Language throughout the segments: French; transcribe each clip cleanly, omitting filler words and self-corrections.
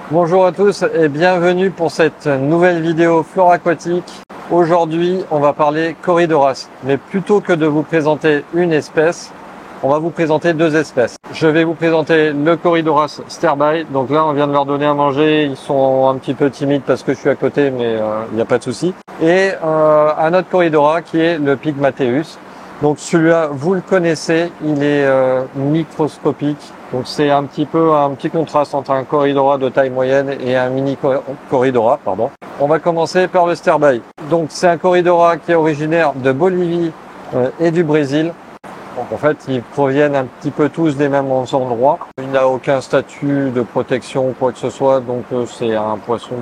Bonjour à tous et bienvenue pour cette nouvelle vidéo flore aquatique. Aujourd'hui, on va parler Corydoras. Mais plutôt que de vous présenter une espèce, on va vous présenter deux espèces. Je vais vous présenter le Corydoras sterbai. Donc là, on vient de leur donner à manger. Ils sont un petit peu timides parce que je suis à côté, mais il n'y a pas de souci. Et un autre Corydora qui est le Pygmatheus. Donc celui-là, vous le connaissez, il est microscopique. Donc c'est un petit contraste entre un Corydora de taille moyenne et un mini Corydora, pardon. On va commencer par le sterbai. Donc c'est un Corydora qui est originaire de Bolivie et du Brésil. Donc en fait, ils proviennent un petit peu tous des mêmes endroits. Il n'a aucun statut de protection ou quoi que ce soit, donc c'est un poisson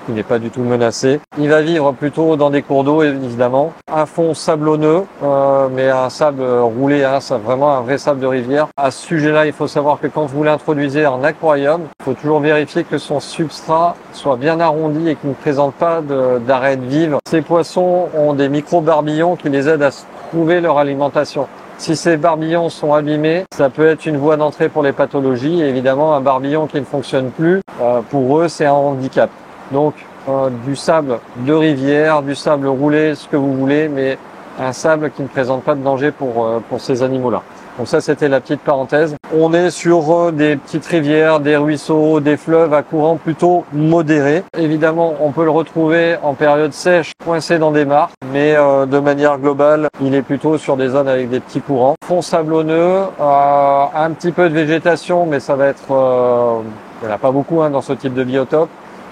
qui n'est pas du tout menacé. Il va vivre plutôt dans des cours d'eau, évidemment. Un fond sablonneux, mais un sable roulé, c'est vraiment un vrai sable de rivière. À ce sujet-là, il faut savoir que quand vous l'introduisez en aquarium, il faut toujours vérifier que son substrat soit bien arrondi et qu'il ne présente pas d'arêtes vives. Ces poissons ont des micro-barbillons qui les aident à trouver leur alimentation. Si ces barbillons sont abîmés, ça peut être une voie d'entrée pour les pathologies. Et évidemment, un barbillon qui ne fonctionne plus, pour eux, c'est un handicap. Donc, du sable de rivière, du sable roulé, ce que vous voulez, mais un sable qui ne présente pas de danger pour ces animaux-là. Donc ça, c'était la petite parenthèse. On est sur des petites rivières, des ruisseaux, des fleuves à courant plutôt modéré. Évidemment, on peut le retrouver en période sèche, coincé dans des mares, mais de manière globale, il est plutôt sur des zones avec des petits courants. Fond sablonneux, un petit peu de végétation, mais ça va être... il n'y en a pas beaucoup dans ce type de biotope.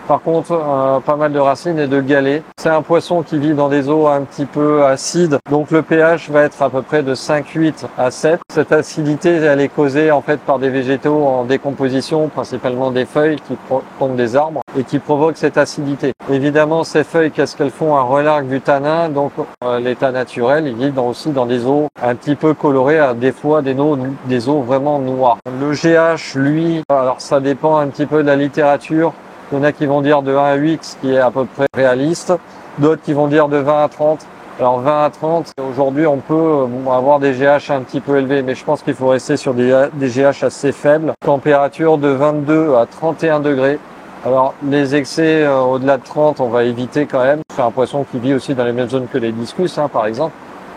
Par contre, pas mal de racines et de galets. C'est un poisson qui vit dans des eaux un petit peu acides. Donc le pH va être à peu près de 5,8 à 7. Cette acidité, elle est causée en fait par des végétaux en décomposition, principalement des feuilles qui tombent des arbres et qui provoquent cette acidité. Évidemment, ces feuilles, qu'est-ce qu'elles font? Elles relarguent du tanin. Donc l'état naturel, ils vivent aussi dans des eaux un petit peu colorées, des fois des eaux vraiment noires. Le GH, lui, alors ça dépend un petit peu de la littérature. Il y en a qui vont dire de 1 à 8, ce qui est à peu près réaliste. D'autres qui vont dire de 20 à 30. Alors 20 à 30, aujourd'hui on peut avoir des GH un petit peu élevés, mais je pense qu'il faut rester sur des GH assez faibles. Température de 22 à 31 degrés. Alors les excès au-delà de 30, on va éviter quand même. C'est un poisson qui vit aussi dans les mêmes zones que les discus, par exemple.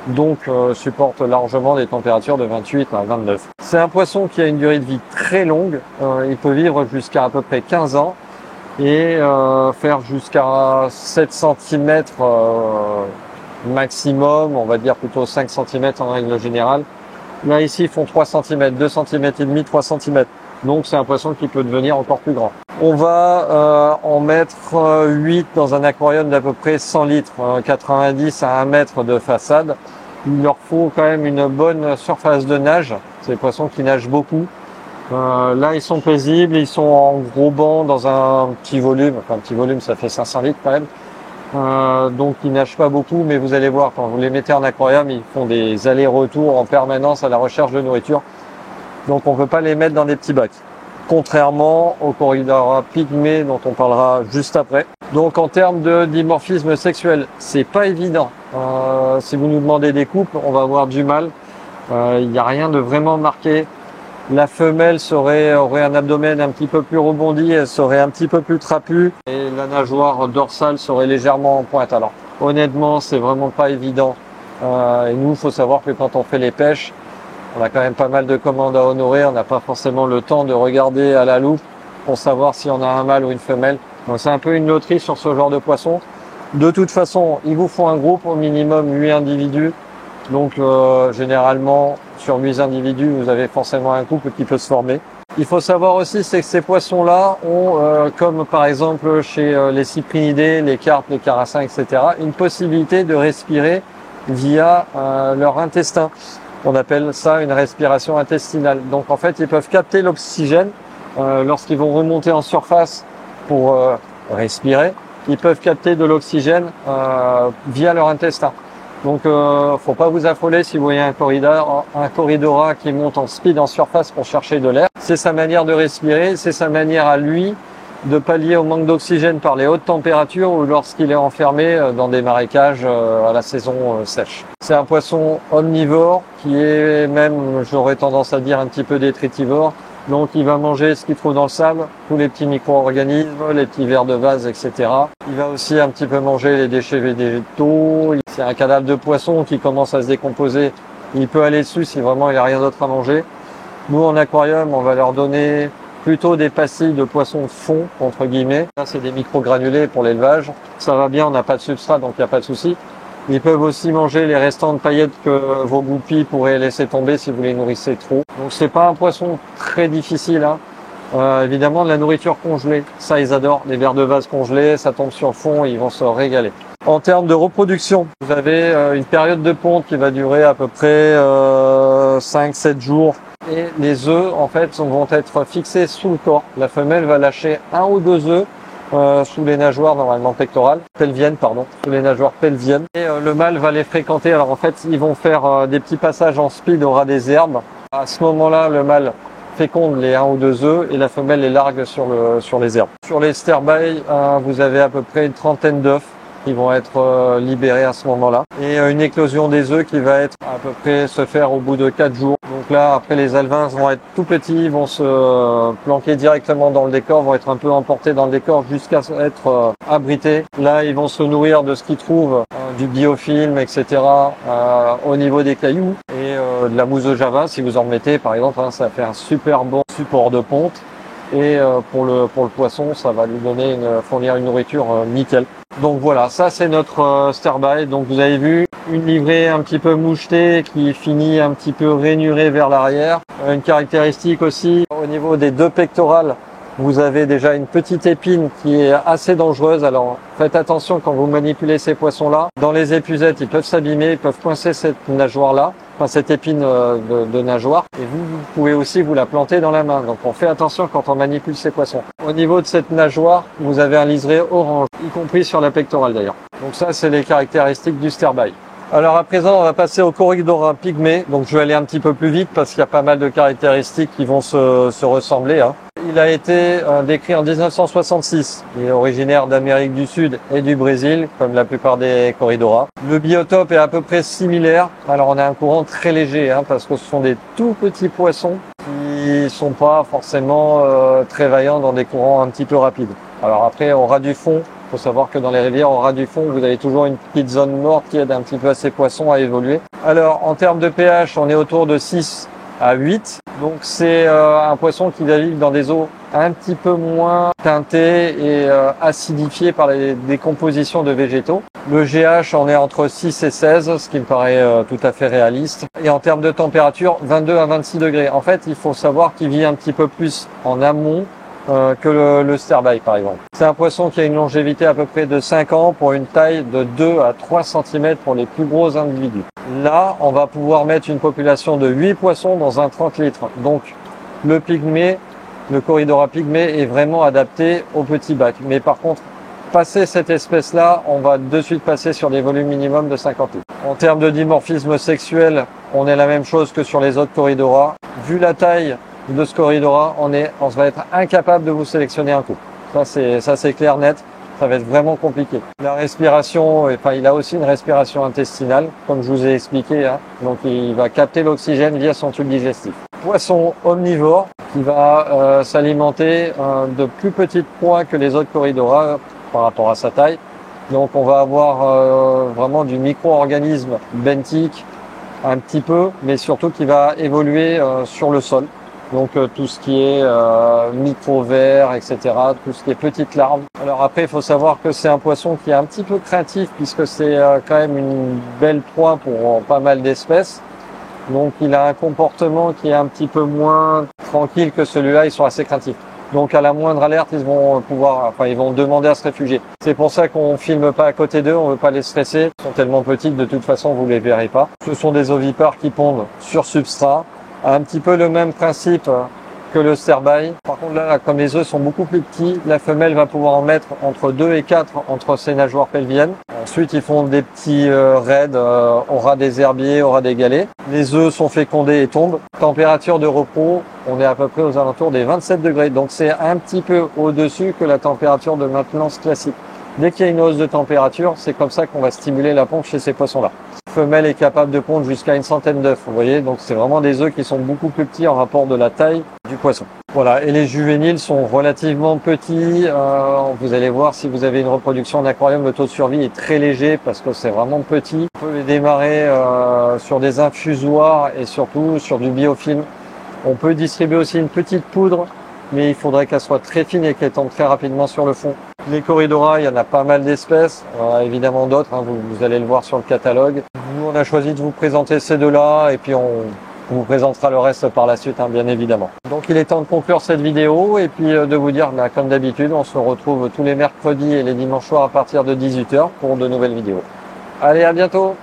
Donc supporte largement des températures de 28 à 29. C'est un poisson qui a une durée de vie très longue. Il peut vivre jusqu'à à peu près 15 ans. Et faire jusqu'à 7 cm maximum, on va dire plutôt 5 cm en règle générale. Là ici ils font 3 cm, 2 cm et demi, 3 cm. Donc c'est un poisson qui peut devenir encore plus grand. On va en mettre 8 dans un aquarium d'à peu près 100 litres, 90 à 1 mètre de façade. Il leur faut quand même une bonne surface de nage. C'est des poissons qui nagent beaucoup. Là, ils sont paisibles, ils sont en gros banc dans un petit volume. Enfin, un petit volume, ça fait 500 litres quand même. Donc, ils nagent pas beaucoup, mais vous allez voir, quand vous les mettez en aquarium, ils font des allers-retours en permanence à la recherche de nourriture. Donc, on peut pas les mettre dans des petits bacs. Contrairement au Corydora pygmée dont on parlera juste après. Donc, en termes de dimorphisme sexuel, c'est pas évident. Si vous nous demandez des couples, on va avoir du mal. Il n'y a rien de vraiment marqué. La femelle aurait un abdomen un petit peu plus rebondi, elle serait un petit peu plus trapue et la nageoire dorsale serait légèrement en pointe. Alors honnêtement, c'est vraiment pas évident. Et nous, il faut savoir que quand on fait les pêches, on a quand même pas mal de commandes à honorer. On n'a pas forcément le temps de regarder à la loupe pour savoir si on a un mâle ou une femelle. Donc c'est un peu une loterie sur ce genre de poisson. De toute façon, il vous faut un groupe, au minimum 8 individus. Donc généralement, sur 8 individus, vous avez forcément un couple qui peut se former. Il faut savoir aussi, c'est que ces poissons-là ont, comme par exemple chez les cyprinidés, les carpes, les carassins, etc., une possibilité de respirer via leur intestin. On appelle ça une respiration intestinale. Donc en fait, ils peuvent capter l'oxygène lorsqu'ils vont remonter en surface pour respirer. Ils peuvent capter de l'oxygène via leur intestin. Donc, faut pas vous affoler si vous voyez un Corydora qui monte en speed en surface pour chercher de l'air. C'est sa manière de respirer, c'est sa manière à lui de pallier au manque d'oxygène par les hautes températures ou lorsqu'il est enfermé dans des marécages à la saison sèche. C'est un poisson omnivore qui est même, j'aurais tendance à dire, un petit peu détritivore. Donc il va manger ce qu'il trouve dans le sable, tous les petits micro-organismes, les petits vers de vase, etc. Il va aussi un petit peu manger les déchets végétaux. C'est un cadavre de poisson qui commence à se décomposer. Il peut aller dessus si vraiment il n'y a rien d'autre à manger. Nous en aquarium, on va leur donner plutôt des pastilles de poisson fond, entre guillemets. Là, c'est des micro-granulés pour l'élevage. Ça va bien, on n'a pas de substrat, donc il n'y a pas de souci. Ils peuvent aussi manger les restants de paillettes que vos guppies pourraient laisser tomber si vous les nourrissez trop. Donc c'est pas un poisson très difficile, hein. Évidemment de la nourriture congelée, ça ils adorent, les vers de vase congelés, ça tombe sur le fond, ils vont se régaler. En termes de reproduction, vous avez une période de ponte qui va durer à peu près 5-7 jours. Et les œufs en fait vont être fixés sous le corps. La femelle va lâcher 1 ou 2 œufs sous les nageoires normalement pectorales, pelviennes pardon, sous les nageoires pelviennes. Et le mâle va les fréquenter. Alors en fait, ils vont faire des petits passages en speed au ras des herbes. À ce moment-là, le mâle féconde les 1 ou 2 œufs et la femelle les largue sur les herbes. Sur les sterbailles, vous avez à peu près une trentaine d'œufs qui vont être libérés à ce moment-là. Et une éclosion des œufs qui va être à peu près se faire au bout de 4 jours. Donc là, après les alevins vont être tout petits, vont se planquer directement dans le décor, vont être un peu emportés dans le décor jusqu'à être abrités. Là, ils vont se nourrir de ce qu'ils trouvent, du biofilm, etc. Au niveau des cailloux et de la mousse de java, si vous en mettez par exemple, hein, ça fait un super bon support de ponte. Et pour le poisson, ça va lui donner fournir une nourriture nickel. Donc voilà, ça c'est notre sterbaille. Donc vous avez vu une livrée un petit peu mouchetée qui finit un petit peu rainurée vers l'arrière. Une caractéristique aussi au niveau des 2 pectorales, vous avez déjà une petite épine qui est assez dangereuse. Alors faites attention quand vous manipulez ces poissons-là. Dans les épuisettes, ils peuvent s'abîmer, ils peuvent coincer cette nageoire-là. Enfin, cette épine de nageoire, et vous pouvez aussi vous la planter dans la main. Donc on fait attention quand on manipule ces poissons. Au niveau de cette nageoire, vous avez un liseré orange, y compris sur la pectorale d'ailleurs. Donc ça, c'est les caractéristiques du sterbaille. Alors à présent, on va passer au Corydoras pygmée. Donc je vais aller un petit peu plus vite parce qu'il y a pas mal de caractéristiques qui vont se ressembler, hein. Il a été décrit en 1966. Il est originaire d'Amérique du Sud et du Brésil, comme la plupart des Corydoras. Le biotope est à peu près similaire. Alors on a un courant très léger, hein, parce que ce sont des tout petits poissons qui sont pas forcément très vaillants dans des courants un petit peu rapides. Alors après, au ras du fond, il faut savoir que dans les rivières, au ras du fond, vous avez toujours une petite zone morte qui aide un petit peu à ces poissons à évoluer. Alors en termes de pH, on est autour de 6 à 8. Donc c'est un poisson qui va vivre dans des eaux un petit peu moins teintées et acidifiées par les décompositions de végétaux. Le GH en est entre 6 et 16, ce qui me paraît tout à fait réaliste. Et en termes de température, 22 à 26 degrés. En fait, il faut savoir qu'il vit un petit peu plus en amont que le sterbaille par exemple. C'est un poisson qui a une longévité à peu près de 5 ans pour une taille de 2 à 3 cm pour les plus gros individus. Là, on va pouvoir mettre une population de 8 poissons dans un 30 litres. Donc le pygmée, le Corydoras pygmée est vraiment adapté au petit bac. Mais par contre, passer cette espèce-là, on va de suite passer sur des volumes minimum de 50 litres. En termes de dimorphisme sexuel, on est la même chose que sur les autres Corydoras. Vu la taille de ce Corydoras, on va être incapable de vous sélectionner un couple. Ça c'est clair, net. Ça va être vraiment compliqué. La respiration, enfin, il a aussi une respiration intestinale, comme je vous ai expliqué, hein. Donc il va capter l'oxygène via son tube digestif. Poisson omnivore qui va s'alimenter de plus petites proies que les autres Corydoras par rapport à sa taille. Donc on va avoir vraiment du micro-organisme benthique un petit peu, mais surtout qui va évoluer sur le sol. Donc tout ce qui est micro-vers, etc., tout ce qui est petites larves. Alors après, il faut savoir que c'est un poisson qui est un petit peu craintif puisque c'est quand même une belle proie pour pas mal d'espèces. Donc il a un comportement qui est un petit peu moins tranquille que celui-là, ils sont assez craintifs. Donc à la moindre alerte, ils vont demander à se réfugier. C'est pour ça qu'on filme pas à côté d'eux, on veut pas les stresser. Ils sont tellement petites, de toute façon, vous les verrez pas. Ce sont des ovipares qui pondent sur substrat. Un petit peu le même principe que le sterbaille. Par contre là, comme les œufs sont beaucoup plus petits, la femelle va pouvoir en mettre entre 2 et 4 entre ses nageoires pelviennes. Ensuite, ils font des petits raids au ras des herbiers, au ras des galets. Les œufs sont fécondés et tombent. Température de repos, on est à peu près aux alentours des 27 degrés. Donc c'est un petit peu au-dessus que la température de maintenance classique. Dès qu'il y a une hausse de température, c'est comme ça qu'on va stimuler la ponte chez ces poissons-là. La femelle est capable de pondre jusqu'à une centaine d'œufs, vous voyez, donc c'est vraiment des œufs qui sont beaucoup plus petits en rapport de la taille du poisson. Voilà, et les juvéniles sont relativement petits. Vous allez voir, si vous avez une reproduction en aquarium, le taux de survie est très léger parce que c'est vraiment petit. On peut les démarrer sur des infusoires et surtout sur du biofilm. On peut distribuer aussi une petite poudre, mais il faudrait qu'elle soit très fine et qu'elle tombe très rapidement sur le fond. Les Corydoras, il y en a pas mal d'espèces, évidemment d'autres, hein, vous allez le voir sur le catalogue. Nous, on a choisi de vous présenter ces deux-là et puis on vous présentera le reste par la suite, hein, bien évidemment. Donc il est temps de conclure cette vidéo et puis de vous dire, comme d'habitude, on se retrouve tous les mercredis et les dimanches soirs à partir de 18 h pour de nouvelles vidéos. Allez, à bientôt!